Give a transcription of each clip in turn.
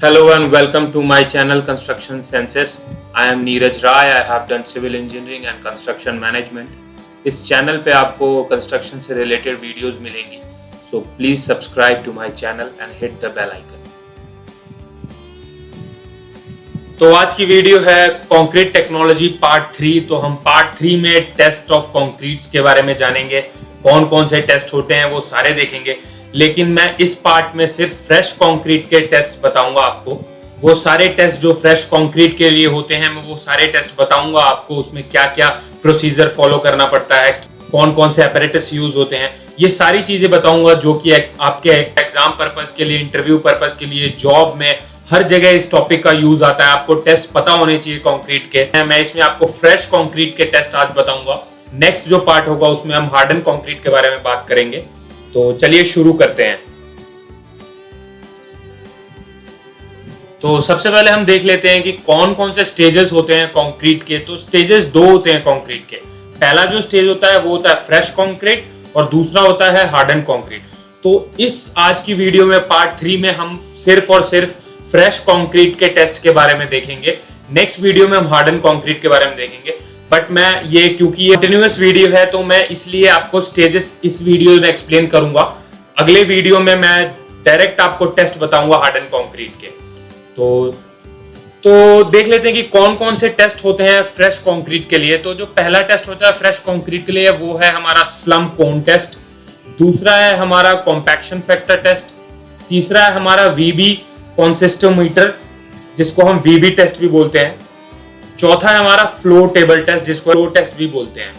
Hello and welcome to my channel Construction Senses. I am Neeraj Rai. I have done civil engineering and construction management. इस channel पे आपको construction से related videos मिलेंगी. So please subscribe to my channel and hit the bell icon. तो आज की video है concrete technology part 3. तो हम पार्ट 3 में टेस्ट ऑफ कंक्रीट्स के बारे में जानेंगे. कौन कौन से टेस्ट होते हैं वो सारे देखेंगे. लेकिन मैं इस पार्ट में सिर्फ फ्रेश कंक्रीट के टेस्ट बताऊंगा आपको. वो सारे टेस्ट जो फ्रेश कंक्रीट के लिए होते हैं मैं वो सारे टेस्ट बताऊंगा आपको. उसमें क्या क्या प्रोसीजर फॉलो करना पड़ता है, कौन कौन से अपैरेटस यूज होते हैं, ये सारी चीजें बताऊंगा जो कि आपके एग्जाम पर्पस के लिए, इंटरव्यू पर्पस के लिए, जॉब में हर जगह इस टॉपिक का यूज आता है. आपको टेस्ट पता होने चाहिए कंक्रीट के. मैं इसमें आपको फ्रेश कंक्रीट के टेस्ट आज बताऊंगा. नेक्स्ट जो पार्ट होगा उसमें हम हार्डन कंक्रीट के बारे में बात करेंगे. तो चलिए शुरू करते हैं. तो सबसे पहले हम देख लेते हैं कि कौन कौन से स्टेजेस होते हैं कंक्रीट के. तो स्टेजेस दो होते हैं कंक्रीट के. पहला जो स्टेज होता है वो होता है फ्रेश कंक्रीट और दूसरा होता है हार्डन कंक्रीट. तो इस आज की वीडियो में पार्ट 3 में हम सिर्फ और सिर्फ फ्रेश कंक्रीट के टेस्ट के बारे में देखेंगे. नेक्स्ट वीडियो में हम हार्डन कंक्रीट के बारे में देखेंगे. बट मैं ये क्योंकि ये कंटिन्यूअस वीडियो है तो मैं इसलिए आपको स्टेजेस इस वीडियो में एक्सप्लेन करूंगा. अगले वीडियो में मैं डायरेक्ट आपको टेस्ट बताऊंगा हार्डन कंक्रीट के. तो देख लेते हैं कि कौन कौन से टेस्ट होते हैं फ्रेश कंक्रीट के लिए. तो जो पहला टेस्ट होता है फ्रेश कंक्रीट के लिए वो है हमारा स्लम कोन टेस्ट. दूसरा है हमारा कॉम्पैक्शन फैक्टर टेस्ट. तीसरा है हमारा वीबी कंसिस्टोमीटर जिसको हम वीबी टेस्ट भी बोलते हैं. चौथा है हमारा फ्लो टेबल टेस्ट जिसको फ्लो टेस्ट भी बोलते हैं.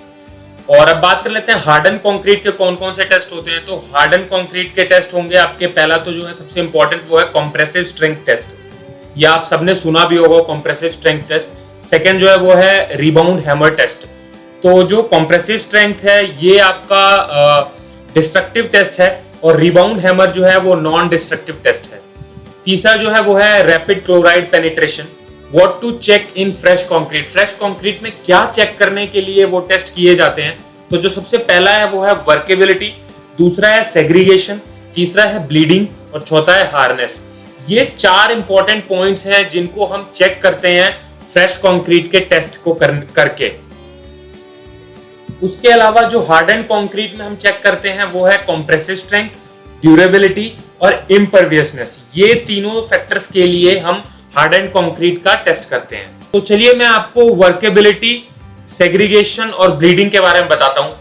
और अब बात कर लेते हैं हार्डन कंक्रीट के कौन कौन से टेस्ट होते हैं. तो हार्डन कंक्रीट के टेस्ट होंगे आपके. पहला तो जो है सबसे इंपॉर्टेंट वो है कंप्रेसिव स्ट्रेंथ टेस्ट. या आप सबने सुना भी होगा कंप्रेसिव स्ट्रेंथ टेस्ट. सेकंड जो है वो है रिबाउंड हैमर टेस्ट. तो जो कंप्रेसिव स्ट्रेंथ है ये आपका डिस्ट्रक्टिव टेस्ट है और रिबाउंड हैमर जो है वो नॉन डिस्ट्रक्टिव टेस्ट है. तीसरा जो है वो है rapid chloride penetration. What to check in fresh concrete. Fresh concrete में क्या चेक करने के लिए वो टेस्ट किए जाते हैं. तो जो सबसे पहला है वो है वर्केबिलिटी, दूसरा है सेग्रीगेशन, तीसरा है ब्लीडिंग और चौथा है हार्डनेस. ये 4 इंपॉर्टेंट पॉइंट्स हैं जिनको हम चेक करते हैं फ्रेश कंक्रीट के टेस्ट को करके. उसके अलावा जो हार्डन कंक्रीट में हम चेक करते हैं वो है कंप्रेसिव स्ट्रेंथ, ड्यूरेबिलिटी और इम्परवियसनेस. ये तीनों फैक्टर्स के लिए हम हार्डन कंक्रीट का टेस्ट करते हैं. तो चलिए मैं आपको वर्केबिलिटी, सेग्रीगेशन और ब्लीडिंग के बारे में बताता हूं.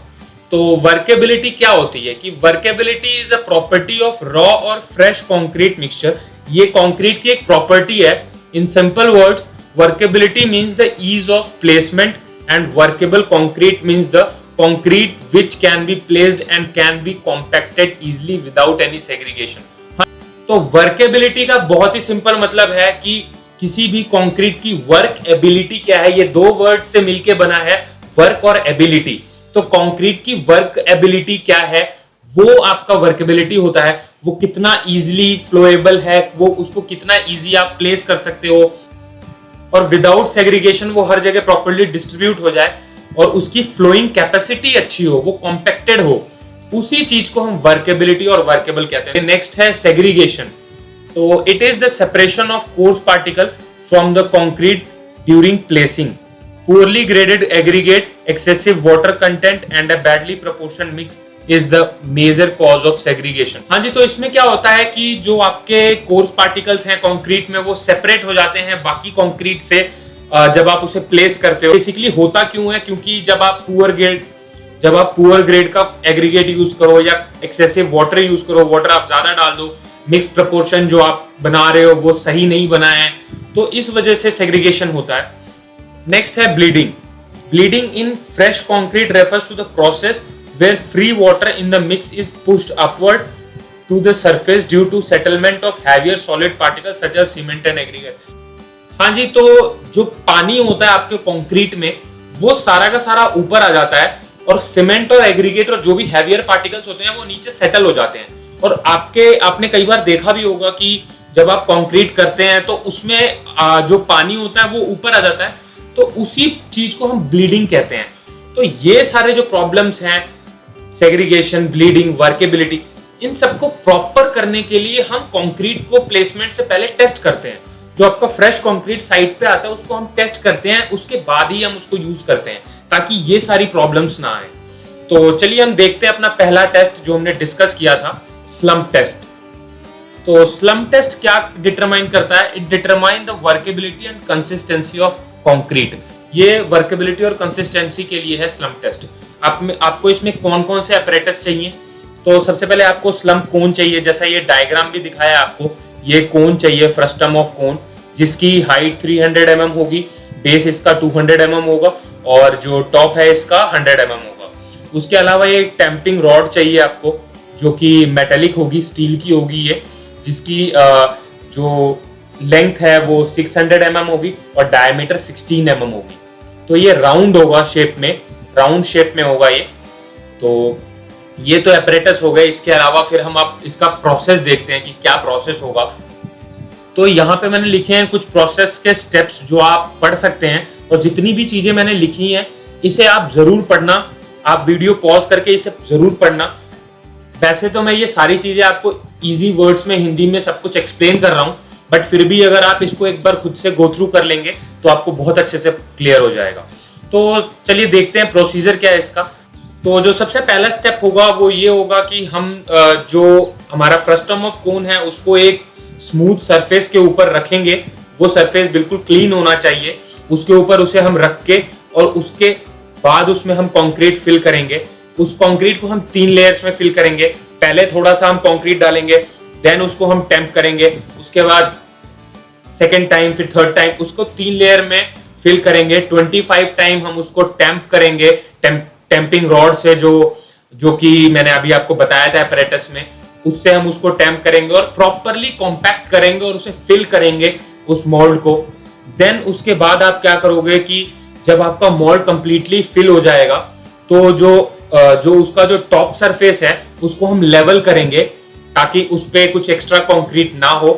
तो वर्केबिलिटी क्या होती है कि workability is a property of raw और फ्रेश कंक्रीट मिक्सचर. ये कंक्रीट की एक प्रॉपर्टी है. In simple words workability means the ease of placement and workable concrete means the concrete which can be placed and can be compacted easily without any segregation. तो workability का बहुत ही simple मतलब है कि किसी भी कंक्रीट की वर्क एबिलिटी क्या है. ये दो वर्ड से मिलके बना है, वर्क और एबिलिटी. तो कंक्रीट की वर्क एबिलिटी क्या है वो आपका वर्केबिलिटी होता है. वो कितना इजीली फ्लोएबल है, वो उसको कितना इजी आप प्लेस कर सकते हो और विदाउट सेग्रीगेशन वो हर जगह प्रॉपर्ली डिस्ट्रीब्यूट हो जाए और उसकी फ्लोइंग कैपेसिटी अच्छी हो, वो कॉम्पैक्टेड हो. उसी चीज को हम वर्केबिलिटी और वर्केबल कहते हैं. नेक्स्ट है सेग्रीगेशन. तो it is the separation of coarse particle from the concrete during placing. Poorly graded aggregate, excessive water content and a badly proportion mix is the major cause of segregation. हाँ जी, तो इसमें क्या होता है कि जो आपके कोर्स पार्टिकल्स हैं कंक्रीट में वो सेपरेट हो जाते हैं बाकी कंक्रीट से जब आप उसे प्लेस करते हो. बेसिकली होता क्यों है, क्योंकि जब आप पुअर ग्रेड का एग्रीगेट यूज करो या एक्सेसिव वाटर यूज करो, वाटर आप ज्यादा डाल दो, मिक्स प्रोपोर्शन जो आप बना रहे हो वो सही नहीं बना है, तो इस वजह से सेग्रीगेशन होता है. नेक्स्ट है bleeding. Bleeding in fresh concrete refers to the process where free water in the mix is pushed upward to the surface due to settlement of heavier solid particles such as cement and aggregate. हाँ जी, तो जो पानी होता है आपके concrete में वो सारा का सारा ऊपर आ जाता है और सीमेंट और एग्रीगेट और जो भी हैवियर पार्टिकल्स होते हैं वो नीचे सेटल हो जाते हैं. और आपने कई बार देखा भी होगा कि जब आप कंक्रीट करते हैं तो उसमें जो पानी होता है वो ऊपर आ जाता है. तो उसी चीज को हम ब्लीडिंग कहते हैं. तो ये सारे जो प्रॉब्लम्स हैं, सेग्रीगेशन, ब्लीडिंग, वर्केबिलिटी, इन सबको प्रॉपर करने के लिए हम कंक्रीट को प्लेसमेंट से पहले टेस्ट करते हैं। जो आपका फ्रेश कंक्रीट साइट पे आता है उसको हम टेस्ट करते हैं, उसके बाद ही हम उसको यूज करते हैं ताकि ये सारी प्रॉब्लम्स ना आए। तो चलिए हम देखते हैं अपना पहला टेस्ट जो हमने डिस्कस किया था, स्लम्प टेस्ट। तो स्लम्प टेस्ट क्या डिटरमाइन करता है? It determine the workability and consistency of concrete. ये वर्केबिलिटी और कंसिस्टेंसी के लिए है स्लम्प टेस्ट। आपको इसमें कौन कौन से अपैरेटस चाहिए? तो सबसे पहले आपको स्लम्प कोन चाहिए, जैसा ये डायग्राम भी दिखाया आपको। ये कोन चाहिए, फ्रस्टम ऑफ कोन, जिसकी हाइट 300 mm होगी, बेस इसका 200 mm होगा और जो टॉप है इसका 100 mm होगा। उसके अलावा ये टैंपिंग रॉड चाहिए आपको, जो कि मेटेलिक होगी, स्टील की होगी ये, जिसकी जो लेंथ है वो 600 mm होगी और डायमीटर 16 mm होगी। तो ये राउंड होगा शेप में, राउंड शेप में होगा ये। तो ये तो एपरेटस हो गए। इसके अलावा फिर हम अब इसका प्रोसेस देखते हैं कि क्या प्रोसेस होगा। तो यहाँ पे मैंने लिखे हैं कुछ प्रोसेस के स्टेप्स जो आप पढ़ सकते हैं, और जितनी भी चीजें मैंने लिखी हैं इसे आप जरूर पढ़ना। आप वीडियो पॉज करके इसे जरूर पढ़ना। वैसे तो मैं ये सारी चीजें आपको इजी वर्ड्स में हिंदी में सब कुछ एक्सप्लेन कर रहा हूँ, बट फिर भी अगर आप इसको एक बार खुद से गो थ्रू कर लेंगे तो आपको बहुत अच्छे से क्लियर हो जाएगा। तो चलिए देखते हैं प्रोसीजर क्या है इसका। तो जो सबसे पहला स्टेप होगा वो ये होगा कि हम जो हमारा फ्रस्टम ऑफ कोन है उसको एक स्मूथ सरफेस के ऊपर रखेंगे। वो सरफेस बिल्कुल क्लीन होना चाहिए। उसके ऊपर उसे हम रख के और उसके बाद उसमें हम कंक्रीट फिल करेंगे। उस कंक्रीट को हम 3 लेयर्स में फिल करेंगे। पहले थोड़ा सा हम कंक्रीट डालेंगे, देन उसको हम टैंप करेंगे, उसके बाद सेकेंड टाइम, फिर थर्ड टाइम उसको 3 लेयर में फिल करेंगे। 25 टाइम हम उसको टैंप करेंगे टैंपिंग रॉड से, जो कि मैंने अभी आपको बताया था अपैरेटस में, उससे हम उसको टैंप करेंगे और प्रॉपरली कॉम्पैक्ट करेंगे और उसे फिल करेंगे उस मोल्ड को। देन उसके बाद आप क्या करोगे कि जब आपका मोल्ड कंप्लीटली फिल हो जाएगा तो जो उसका जो टॉप सरफेस है उसको हम लेवल करेंगे ताकि उस पे कुछ एक्स्ट्रा कंक्रीट ना हो।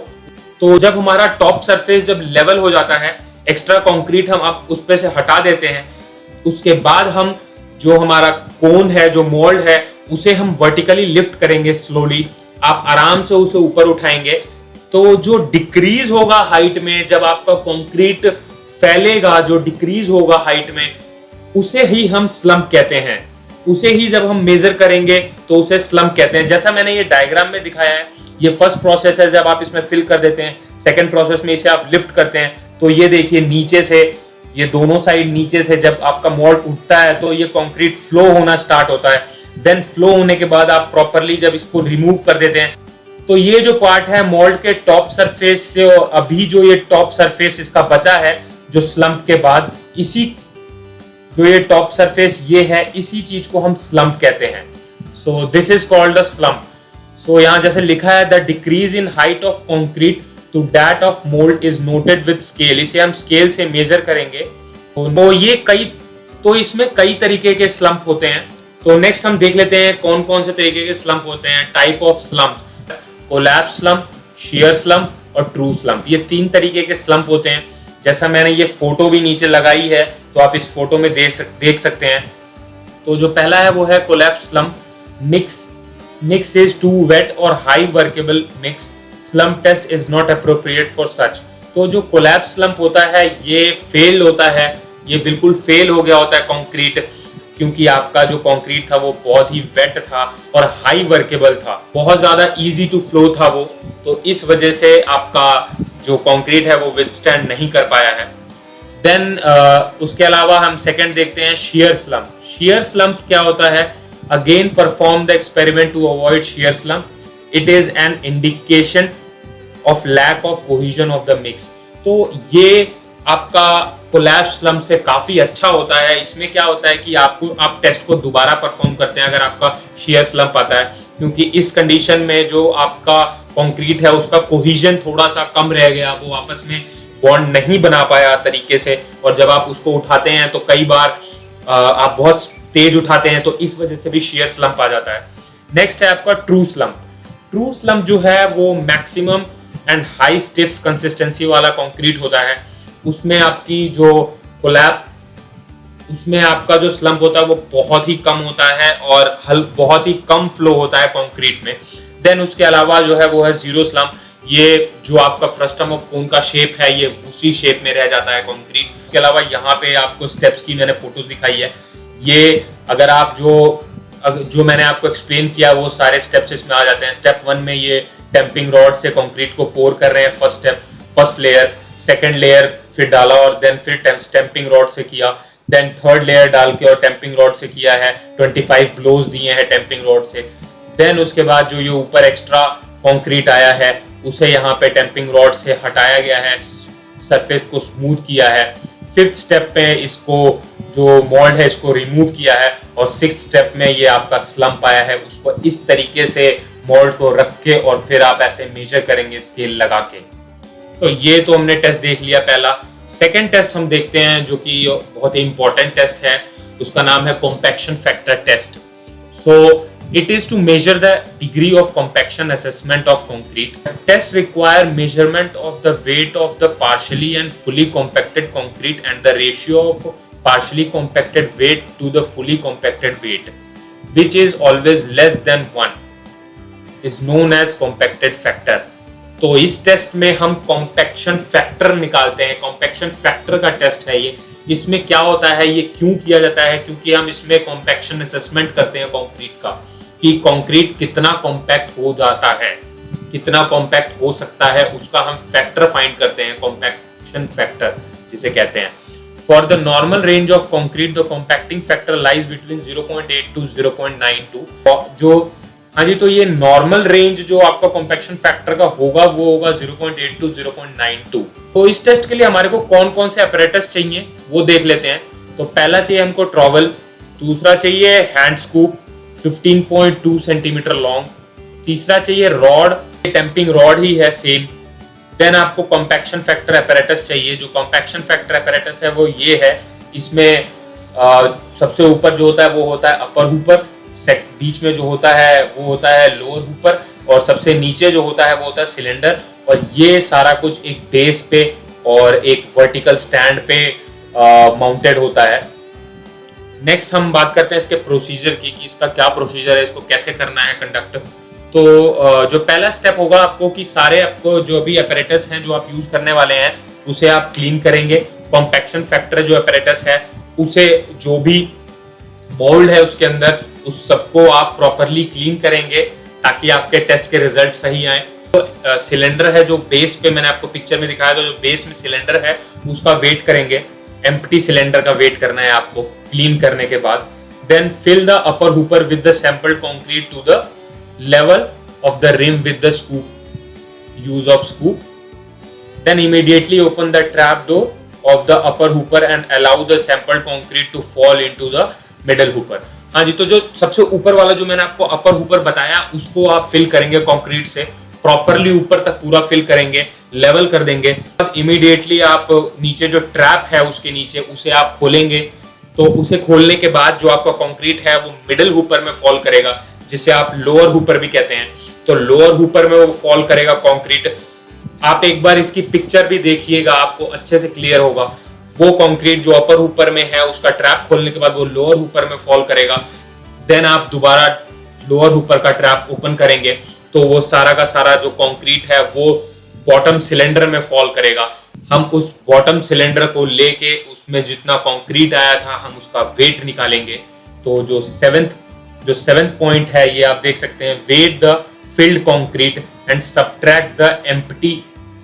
तो जब हमारा टॉप सरफेस जब लेवल हो जाता है, एक्स्ट्रा कंक्रीट हम अब उस पे से हटा देते हैं। उसके बाद हम जो हमारा कोन है, जो मोल्ड है, उसे हम वर्टिकली लिफ्ट करेंगे स्लोली। आप आराम से उसे ऊपर उठाएंगे। तो जो डिक्रीज होगा हाइट में, जब आपका कंक्रीट फैलेगा, जो डिक्रीज होगा हाइट में, उसे ही हम स्लम्प कहते हैं। उसे ही जब हम मेजर करेंगे तो उसे स्लम्प कहते हैं। जैसा मैंने ये डायग्राम में दिखाया है, ये फर्स्ट प्रोसेस है जब आप इसमें फिल कर देते हैं। सेकंड प्रोसेस में इसे आप लिफ्ट करते हैं। तो ये देखिए नीचे से, ये दोनों साइड नीचे से जब आपका मोल्ड उठता है तो ये कंक्रीट फ्लो होना स्टार्ट होता है। देन फ्लो होने के बाद आप प्रॉपरली जब इसको रिमूव कर देते हैं तो ये जो पार्ट है मोल्ड के टॉप सरफेस से, और अभी जो ये टॉप सरफेस इसका बचा है जो स्लम्प के बाद, इसी जो ये टॉप सरफेस ये है, इसी चीज को हम स्लम्प कहते हैं। So this is called the slump. So यहाँ जैसे लिखा है, the decrease in height of concrete to that of mould is noted with scale. इसे हम स्केल से मेजर करेंगे। तो इसमें कई तरीके के स्लम्प होते हैं। तो नेक्स्ट हम देख लेते हैं कौन कौन से तरीके के स्लम्प होते हैं। Type of slump, collapse slump, shear slump और ट्रू स्लम्प। ये 3 तरीके के स्लम्प होते हैं। जैसा मैंने ये फोटो भी नीचे लगाई है तो आप इस फोटो में देख सकते हैं। तो जो पहला है वो है collapse slump. Mix is too wet और high workable mix, slump test is not appropriate for such. तो जो कोलैप्स स्लम्प होता है ये फेल होता है, ये बिल्कुल फेल हो गया होता है कंक्रीट, क्योंकि आपका जो कंक्रीट था वो बहुत ही वेट था और हाई वर्केबल था, बहुत ज्यादा इजी टू फ्लो था वो। तो इस वजह से आपका जो कंक्रीट है वो विथस्टैंड नहीं कर पाया है। देन उसके अलावा हम सेकंड देखते हैं शियर स्लम्प। शियर स्लम्प क्या होता है? Again perform the experiment to avoid shear slump. It is an indication of lack of cohesion of the mix. तो ये आपका कोलैप्स स्लम्प से काफी अच्छा होता है। इसमें क्या होता है कि आप टेस्ट को दोबारा परफॉर्म करते हैं अगर आपका शियर स्लम्प आता है, क्योंकि इस कंडीशन में जो आपका कंक्रीट है उसका कोहेजन थोड़ा सा कम रह गया, वो आपस में बॉन्ड नहीं बना पाया तरीके से, और जब आप उसको उठाते हैं तो कई बार आप बहुत तेज उठाते हैं तो इस वजह से भी शियर स्लम्प आ जाता है। नेक्स्ट है आपका ट्रू स्लम्प। ट्रू स्लम्प जो है वो maximum and high stiff consistency वाला कंक्रीट होता है। उसमें आपकी जो उसमें आपका जो स्लम्प होता है वो बहुत ही कम होता है और बहुत ही कम फ्लो होता है कंक्रीट में। देन उसके अलावा जो है वो है जीरो स्लम्प। ये जो आपका फ्रस्टम ऑफ कोन का शेप है ये उसी शेप में रह जाता है कंक्रीट। इसके अलावा यहाँ पे आपको स्टेप्स की मैंने फोटोज दिखाई है। ये अगर आप जो मैंने आपको एक्सप्लेन किया वो सारे स्टेप्स इसमें आ जाते हैं। स्टेप 1 में ये टेम्पिंग रॉड से कंक्रीट को पोर कर रहे हैं, फर्स्ट लेयर, सेकंड लेयर फिर डाला और देन फिर टेम्पिंग रॉड से किया, देन थर्ड लेयर डाल के और टेम्पिंग रॉड से किया है। 25 ब्लोज दिए हैं टेम्पिंग रॉड से। देन उसके बाद जो ये ऊपर एक्स्ट्रा कंक्रीट आया है उसे यहाँ पे टेम्पिंग रॉड से हटाया गया है, सरफेस को स्मूथ किया है। 5th स्टेप पे इसको जो मोल्ड है इसको रिमूव किया है और 6th स्टेप में ये आपका स्लम्प आया है, उसको इस तरीके से मोल्ड को रख के और फिर आप ऐसे मेजर करेंगे स्केल लगा के। तो ये तो हमने टेस्ट देख लिया पहला। सेकेंड टेस्ट हम देखते हैं जो कि बहुत ही इंपॉर्टेंट टेस्ट है, उसका नाम है compaction factor test. So it is to measure the degree of compaction assessment of concrete. Test require measurement of the weight of the partially and fully compacted concrete and the ratio of partially compacted weight to the fully compacted weight, which is always less than 1, is known as compacted factor. तो इस test में हम compaction factor निकालते हैं। Compaction factor का test है ये। इसमें क्या होता है, ये क्यों किया जाता है, क्योंकि हम इसमें कॉम्पैक्शन असेसमेंट करते हैं कंक्रीट का कि कंक्रीट कितना कॉम्पैक्ट हो जाता है, कितना कॉम्पैक्ट हो सकता है, उसका हम फैक्टर फाइंड करते हैं, कॉम्पैक्शन फैक्टर जिसे कहते हैं। For the normal range of concrete the compacting factor lies between 0.8 to 0.92। जो हाँ जी, तो ये नॉर्मल रेंज जो आपका कॉम्पैक्शन फैक्टर का होगा वो होगा 0.8 टू 0.92। तो इस टेस्ट के लिए हमारे को कौन कौन से अपैरेटस चाहिए वो देख लेते हैं। तो पहला चाहिए हमको ट्रॉवल, दूसरा चाहिए हैंड स्कूप 15.2 सेंटीमीटर लॉन्ग, तीसरा चाहिए रॉड, टेम्पिंग रॉड ही है सेम। देन आपको कॉम्पैक्शन फैक्टर अपैरेटस चाहिए। जो कॉम्पैक्शन फैक्टर अपैरेटस है वो ये है। इसमें सबसे ऊपर जो होता है वो होता है अपर हुपर, बीच में जो होता है वो होता है लोअर हुपर और सबसे नीचे जो होता है वो होता है सिलेंडर। और ये सारा कुछ एक बेस पे और एक वर्टिकल स्टैंड पे माउंटेड होता है। नेक्स्ट हम बात करते हैं इसके प्रोसीजर की कि इसका क्या प्रोसीजर है, इसको कैसे करना है कंडक्ट। तो जो पहला स्टेप होगा आपको कि सारे आपको जो भी अपैरेटस हैं जो आप यूज करने वाले हैं उसे आप क्लीन करेंगे। कॉम्पैक्शन फैक्टर जो अपैरेटस है उसे जो भी मोल्ड है उसके अंदर उस सबको आप प्रॉपरली क्लीन करेंगे ताकि आपके टेस्ट के रिजल्ट सही आए। तो सिलेंडर है जो बेस पे मैंने आपको पिक्चर में दिखाया था, जो बेस में सिलेंडर है उसका वेट करेंगे। एम्प्टी सिलेंडर का वेट करना है आपको क्लीन करने के बाद। Then fill the upper hopper with the sampled concrete to the level of the rim with the scoop, use of scoop. Then immediately open the trap door of the upper hopper and allow the sampled concrete to fall into the middle hopper. हाँ जी, तो जो सबसे ऊपर वाला जो मैंने आपको अपर हुपर बताया उसको आप फिल करेंगे कंक्रीट से, प्रॉपरली ऊपर तक पूरा फिल करेंगे, लेवल कर देंगे। इमीडिएटली आप नीचे जो ट्रैप है उसके नीचे उसे आप खोलेंगे। तो उसे खोलने के बाद जो आपका कंक्रीट है वो मिडिल हुपर में फॉल करेगा, जिसे आप लोअर हुपर भी कहते हैं। तो लोअर हुपर में वो फॉल करेगा कंक्रीट। आप एक बार इसकी पिक्चर भी देखिएगा, आपको अच्छे से क्लियर होगा। वो कंक्रीट जो अपर हुपर में है उसका ट्रैप खोलने के बाद वो लोअर हुपर में फॉल करेगा। देन आप दोबारा लोअर हुपर का ट्रैप ओपन करेंगे तो वो सारा का सारा जो कंक्रीट है वो बॉटम सिलेंडर में फॉल करेगा। हम उस बॉटम सिलेंडर को लेके उसमें जितना कंक्रीट आया था हम उसका वेट निकालेंगे। तो जो सेवेंथ पॉइंट है ये आप देख सकते हैं, weigh the filled concrete and subtract the empty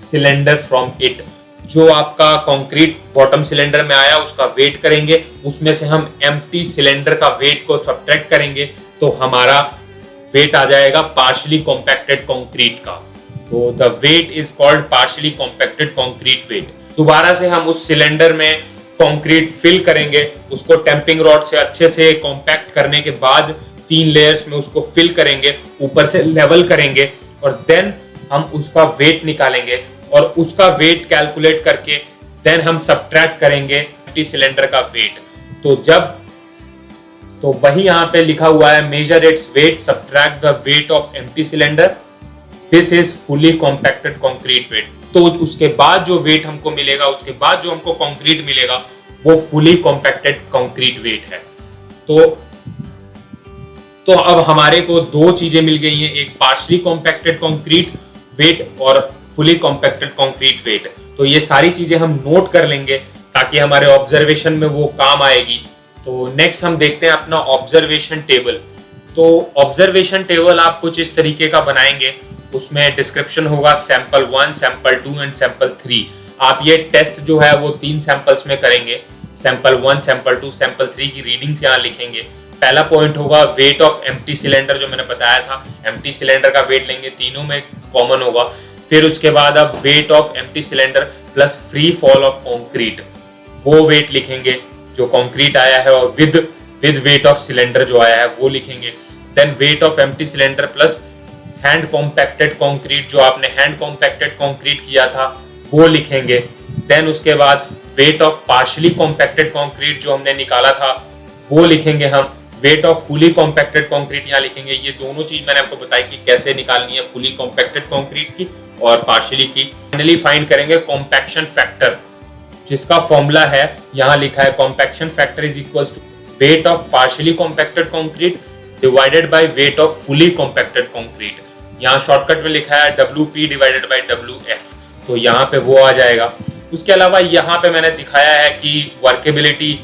cylinder from it. जो आपका कंक्रीट बॉटम सिलेंडर में आया उसका वेट करेंगे, उसमें से हम एम्प्टी सिलेंडर का वेट को सब्ट्रैक्ट करेंगे तो हमारा वेट आ जाएगा पार्शियली कॉम्पैक्टेड कंक्रीट का। तो the weight is called partially compacted concrete weight. दोबारा से हम उस सिलेंडर में कंक्रीट फिल करेंगे, उसको टेम्पिंग रॉड से अच्छे से कॉम्पैक्ट करने के बाद 3 लेयर्स में उसको फिल करेंगे, ऊपर से लेवल करेंगे और देन हम उसका वेट निकालेंगे और उसका वेट कैलकुलेट करके देन हम सब्ट्रैक्ट करेंगे एम्प्टी सिलेंडर का वेट। तो वही यहाँ पे लिखा हुआ है, measure its weight subtract the weight of empty cylinder, this is fully compacted concrete weight. तो उसके बाद जो वेट हमको मिलेगा, उसके बाद जो हमको कंक्रीट मिलेगा वो फुली कॉम्पैक्टेड कंक्रीट वेट है। तो तो अब हमारे को दो चीजें मिल गई हैं, एक पार्शली कॉम्पैक्टेड कंक्रीट वेट और फुली कॉम्पैक्टेड कंक्रीट वेट। तो ये सारी चीजें हम नोट कर लेंगे ताकि हमारे ऑब्जर्वेशन में वो काम आएगी। तो नेक्स्ट हम देखते हैं अपना ऑब्जर्वेशन टेबल। तो ऑब्जर्वेशन टेबल आप कुछ इस तरीके का बनाएंगे, उसमें डिस्क्रिप्शन होगा सैंपल 1, सैंपल 2 एंड सैंपल 3। आप ये टेस्ट जो है वो 3 सैंपल्स में करेंगे, सैंपल 1, सैंपल 2, सैंपल 3 की रीडिंग्स यहाँ लिखेंगे। पहला पॉइंट होगा वेट ऑफ एम्प्टी सिलेंडर, जो मैंने बताया था एम्प्टी सिलेंडर का वेट लेंगे, तीनों में कॉमन होगा। फिर उसके बाद अब wait of empty cylinder plus free fall of concrete, वो वेट लिखेंगे जो कंक्रीट आया है, और विद वेट ऑफ सिलेंडर जो आया है वो लिखेंगे। Then weight of empty cylinder plus hand compacted concrete, जो आपने हैंड कॉम्पैक्टेड कंक्रीट किया था वो लिखेंगे। देन उसके बाद wait of partially compacted concrete जो हमने निकाला था वो लिखेंगे हम। Wait of fully compacted concrete यहाँ लिखेंगे। ये दोनों चीज मैंने आपको बताई कि कैसे निकालनी है, फुली कॉम्पैक्टेड कंक्रीट की और पार्शियली की। फाइनली फाइंड करेंगे कॉम्पैक्शन फैक्टर, जिसका फॉर्मूला है यहाँ लिखा है, compaction factor is equals to weight of partially compacted concrete divided by weight of fully compacted concrete. यहाँ शॉर्टकट में लिखा है WP डिवाइडेड बाय WF, तो यहाँ पे वो आ जाएगा। उसके अलावा यहाँ पे मैंने दिखाया है कि वर्केबिलिटी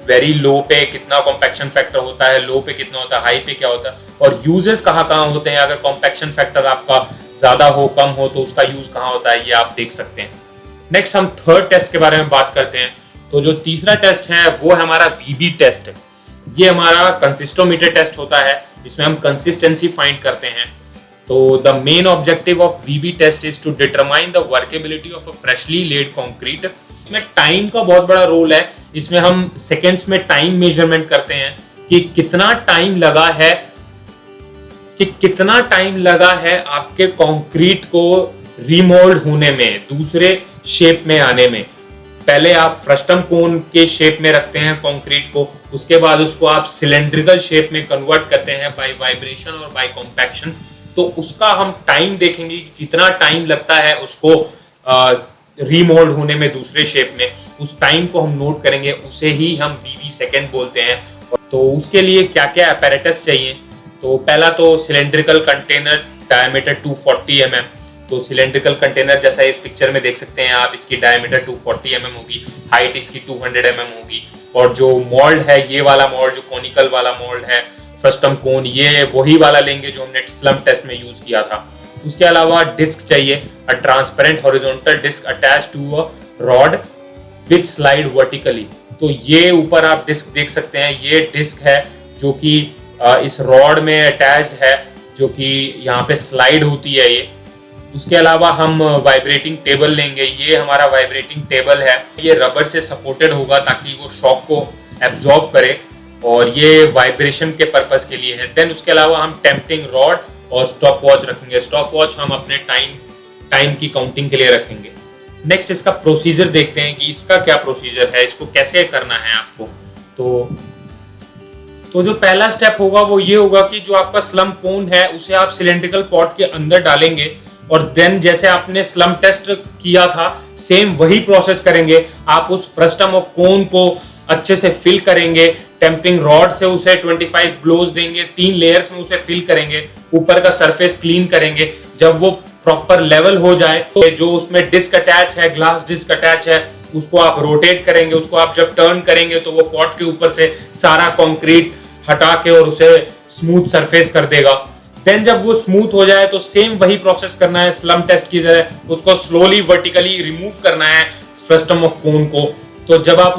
वेरी लो पे कितना कॉम्पैक्शन फैक्टर होता है, लो पे कितना होता है, हाई पे क्या होता है, और यूजेस कहाँ कहाँ होते हैं। अगर कॉम्पैक्शन फैक्टर आपका ज्यादा हो कम हो तो उसका यूज कहाँ होता है, ये आप देख सकते हैं। नेक्स्ट हम थर्ड टेस्ट के बारे में बात करते हैं। तो जो तीसरा टेस्ट है वो है हमारा VB टेस्ट। ये हमारा कंसिस्टोमीटर टेस्ट होता है, इसमें हम कंसिस्टेंसी फाइंड करते हैं। तो the main objective of VB test is to determine the workability of a freshly laid concrete. इसमें टाइम का बहुत बड़ा रोल है, इसमें हम सेकेंड्स में टाइम मेजरमेंट करते हैं कि कितना टाइम लगा है आपके कंक्रीट को रिमोल्ड होने में, दूसरे शेप में आने में। पहले आप फ्रस्टम कोन के शेप में रखते हैं कंक्रीट को, उसके बाद उसको आप सिलेंड्रिकल शेप में कन्वर्ट करते हैं बाय वाइब्रेशन और बाय कॉम्पैक्शन। तो उसका हम टाइम देखेंगे कि कितना टाइम लगता है उसको रीमोल्ड होने में दूसरे शेप में। उस टाइम को हम नोट करेंगे, उसे ही हम VB सेकेंड बोलते हैं। तो उसके लिए क्या क्या अपैरेटस चाहिए, तो पहला तो सिलेंड्रिकल कंटेनर डायमीटर 240 mm। तो सिलेंड्रिकल कंटेनर जैसा इस पिक्चर में देख सकते हैं आप, इसकी डायमीटर 240 mm होगी, हाइट इसकी 200 mm होगी। और जो मोल्ड है, ये वाला मोल्ड जो कोनिकल वाला मोल्ड है फ्रस्टम कोन, ये वही वाला लेंगे जो हमने स्लम्प टेस्ट में यूज किया था। उसके अलावा डिस्क चाहिए, a transparent horizontal disc attached to a rod which slide vertically. तो ये ऊपर आप डिस्क देख सकते हैं, ये डिस्क है जो कि इस रॉड में अटैच्ड है, जो कि यहाँ पे स्लाइड होती है ये। उसके अलावा हम वाइब्रेटिंग टेबल लेंगे, ये हमारा वाइब्रेटिंग टेबल है, ये रबर से सपोर्टेड होगा ताकि वो शॉक को एब्जॉर्ब करे, और ये वाइब्रेशन के पर्पस के लिए है। देन उसके अलावा हम टेम्पटिंग रॉड और स्टॉप वॉच रखेंगे। स्टॉप वॉच हम अपने टाइम की काउंटिंग के लिए रखेंगे। नेक्स्ट इसका प्रोसीजर देखते हैं कि इसका क्या प्रोसीजर है, इसको कैसे करना है आपको। तो जो पहला स्टेप होगा वो ये होगा कि जो आपका स्लम्प कोन है उसे आप सिलेंड्रिकल पॉट के अंदर डालेंगे, और देन जैसे आपने स्लम्प टेस्ट किया था सेम वही प्रोसेस करेंगे। आप उस फ्रस्टम ऑफ कोन को अच्छे से फिल करेंगे, टेम्पटिंग रॉड से उसे 25 ब्लोज देंगे, 3 लेयर्स में उसे फिल करेंगे, ऊपर का सरफेस क्लीन करेंगे। जब वो प्रॉपर लेवल हो जाए तो जो उसमें डिस्क अटैच है, ग्लास डिस्क अटैच है, उसको आप रोटेट करेंगे। उसको आप जब टर्न करेंगे तो वो पॉट के ऊपर से सारा कंक्रीट हटा के और उसे स्मूथ सरफेस कर देगा। देन जब वो स्मूथ हो जाए तो सेम वही प्रोसेस करना है स्लम्प टेस्ट की तरह, उसको स्लोली वर्टिकली रिमूव करना है फ्रस्टम ऑफ कोन को। तो जब आप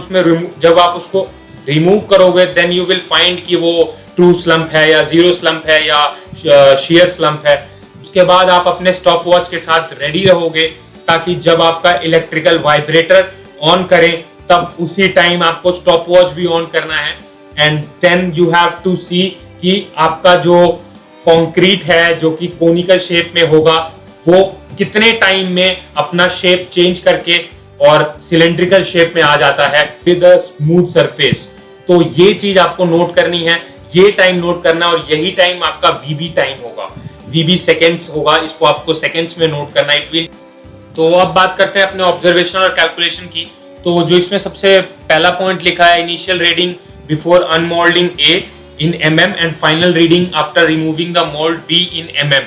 उसको रिमूव करोगे देन यू विल फाइंड कि वो ट्रू स्लम्प है या जीरो स्लम्प है या शेयर स्लम्प है। उसके बाद आप अपने स्टॉप वॉच के साथ रेडी रहोगे, ताकि जब आपका इलेक्ट्रिकल वाइब्रेटर ऑन करें तब उसी टाइम आपको स्टॉप वॉच भी ऑन करना है। And then you have to see कि आपका जो कंक्रीट है जो कि कोनिकल शेप में होगा वो कितने टाइम में अपना शेप चेंज करके और सिलेंड्रिकल शेप में आ जाता है विद अ स्मूथ सरफेस। तो ये चीज आपको नोट करनी है, ये टाइम नोट करना, और यही टाइम आपका VB टाइम होगा। VB सेकेंड्स होगा, इसको आपको सेकेंड्स में नोट करना इट विल। तो अब बात करते हैं अपने ऑब्जर्वेशन और कैलकुलेशन की। तो जो इसमें सबसे पहला पॉइंट लिखा है, initial reading before unmoulding A in mm and final reading after removing the mold be in mm।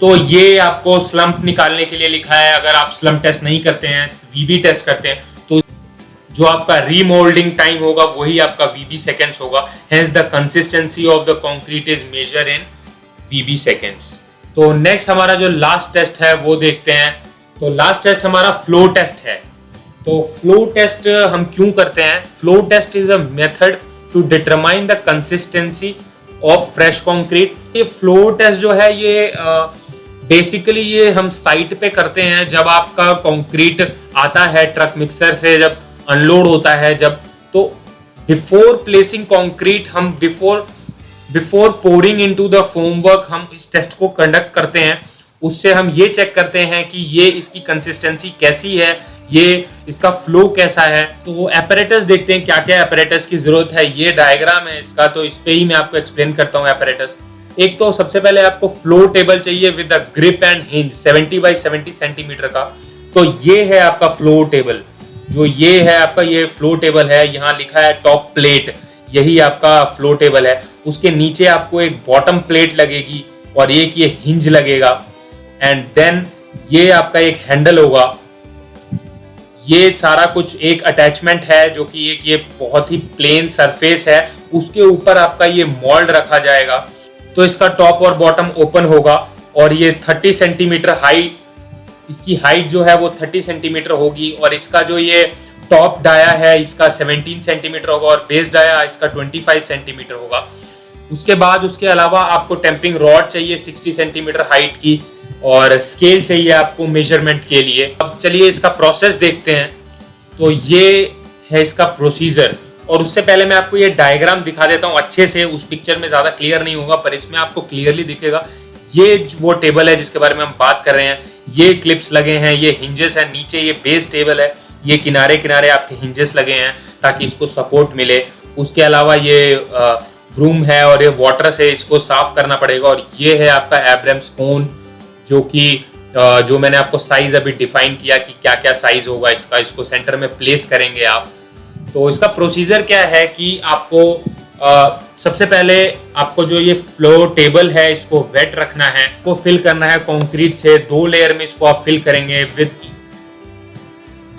तो ये आपको स्लम्प निकालने के लिए लिखा है। अगर आप स्लम्प टेस्ट नहीं करते हैं, वीबी टेस्ट करते हैं, तो जो आपका रीमोल्डिंग टाइम होगा वही आपका वीबी सेकेंड्स होगा। Hence the consistency of the concrete is measure in VB seconds. तो नेक्स्ट हमारा जो लास्ट टेस्ट है वो देखते हैं। तो लास्ट टेस्ट हमारा फ्लो टेस्ट है। तो फ्लो टेस्ट हम क्यों करते हैं? Flow test is a method to determine the consistency of fresh concrete. ये फ्लो टेस्ट जो है ये बेसिकली ये हम साइट पे करते हैं जब आपका कंक्रीट आता है ट्रक मिक्सर से, जब अनलोड होता है, जब तो बिफोर प्लेसिंग कंक्रीट हम before pouring into the foam work हम इस टेस्ट को कंडक्ट करते हैं। उससे हम ये चेक करते हैं कि ये इसकी कंसिस्टेंसी कैसी है, ये इसका फ्लो कैसा है। तो एपरेटस देखते हैं क्या क्या एपरेटस की जरूरत है। ये डायग्राम है इसका, तो इस पे ही मैं आपको एक्सप्लेन करता हूँ एपरेटस। एक तो सबसे पहले आपको फ्लो टेबल चाहिए with the grip and hinge 70 by 70 centimetre का। तो ये है आपका फ्लो टेबल। जो ये है आपका ये फ्लो टेबल है, यहाँ लिखा है टॉप प्लेट, यही आपका फ्लो टेबल है। उसके नीचे आपको एक बॉटम प्लेट लगेगी और एक ये हिंज लगेगा एंड देन ये आपका एक हैंडल होगा। ये सारा कुछ एक अटैचमेंट है जो कि एक ये बहुत ही प्लेन सरफेस है, उसके ऊपर आपका ये मोल्ड रखा जाएगा। तो इसका टॉप और बॉटम ओपन होगा और ये 30 सेंटीमीटर हाइट, इसकी हाइट जो है वो 30 सेंटीमीटर होगी और इसका जो ये टॉप डाया है इसका 17 सेंटीमीटर होगा और बेस डाया इसका 25 सेंटीमीटर होगा। उसके बाद उसके अलावा आपको टेम्पिंग रॉड चाहिए 60 सेंटीमीटर हाइट की और स्केल चाहिए आपको मेजरमेंट के लिए। अब चलिए इसका प्रोसेस देखते हैं। तो ये है इसका प्रोसीजर और उससे पहले मैं आपको ये डायग्राम दिखा देता हूँ अच्छे से। उस पिक्चर में ज़्यादा क्लियर नहीं होगा पर इसमें आपको क्लियरली दिखेगा। ये वो टेबल है जिसके बारे में हम बात कर रहे हैं। ये क्लिप्स लगे हैं, ये हिंजेस है, नीचे ये बेस टेबल है, ये किनारे किनारे आपके हिंजेस लगे हैं ताकि इसको सपोर्ट मिले। उसके अलावा ये ब्रूम है और ये वाटर से इसको साफ करना पड़ेगा। और ये है आपका एब्रम्स कोन जो कि जो मैंने आपको साइज अभी डिफाइन किया कि क्या क्या साइज होगा इसका, इसको सेंटर में प्लेस करेंगे आप। तो इसका प्रोसीजर क्या है कि आपको सबसे पहले आपको जो ये फ्लो टेबल है इसको वेट रखना है, को फिल करना है कंक्रीट से। 2 लेयर में इसको आप फिल करेंगे विद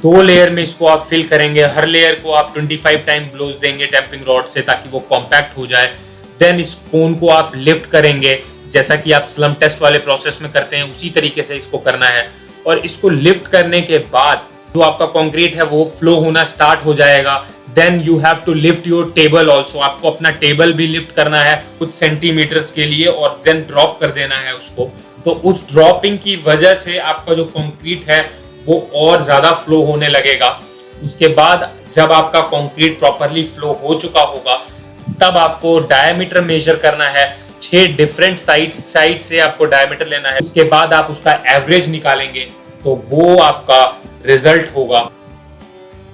2 लेयर में इसको आप फिल करेंगे। हर लेयर को आप 25 टाइम ब्लोज देंगे टेम्पिंग रॉड से ताकि वो कॉम्पैक्ट हो जाए। देन इस कोन को आप लिफ्ट करेंगे जैसा कि आप स्लम्प टेस्ट वाले प्रोसेस में करते हैं, उसी तरीके से इसको करना है। और इसको लिफ्ट करने के बाद जो आपका कंक्रीट है वो फ्लो होना स्टार्ट हो जाएगा। Then you have to lift your table also. आपको अपना टेबल भी लिफ्ट करना है कुछ सेंटीमीटर्स के लिए और देन ड्रॉप कर देना है उसको। तो उस ड्रॉपिंग की वजह से आपका जो कंक्रीट है वो और ज्यादा फ्लो होने लगेगा। उसके बाद जब आपका कंक्रीट प्रॉपरली फ्लो हो चुका होगा तब आपको डायमीटर मेजर करना है। 6 डिफरेंट साइड से आपको डायमीटर लेना है। उसके बाद आप उसका एवरेज निकालेंगे तो वो आपका रिजल्ट होगा।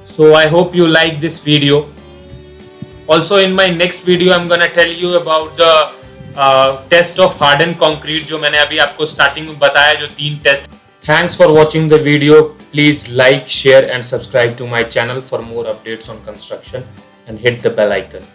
So I hope you like this video. Also in my next video I'm gonna tell you about the test of hardened concrete जो मैंने अभी आपको स्टार्टिंग में बताया, जो 3 test. Thanks for watching the video. Please like, share and subscribe to my channel for more updates on construction and hit the bell icon.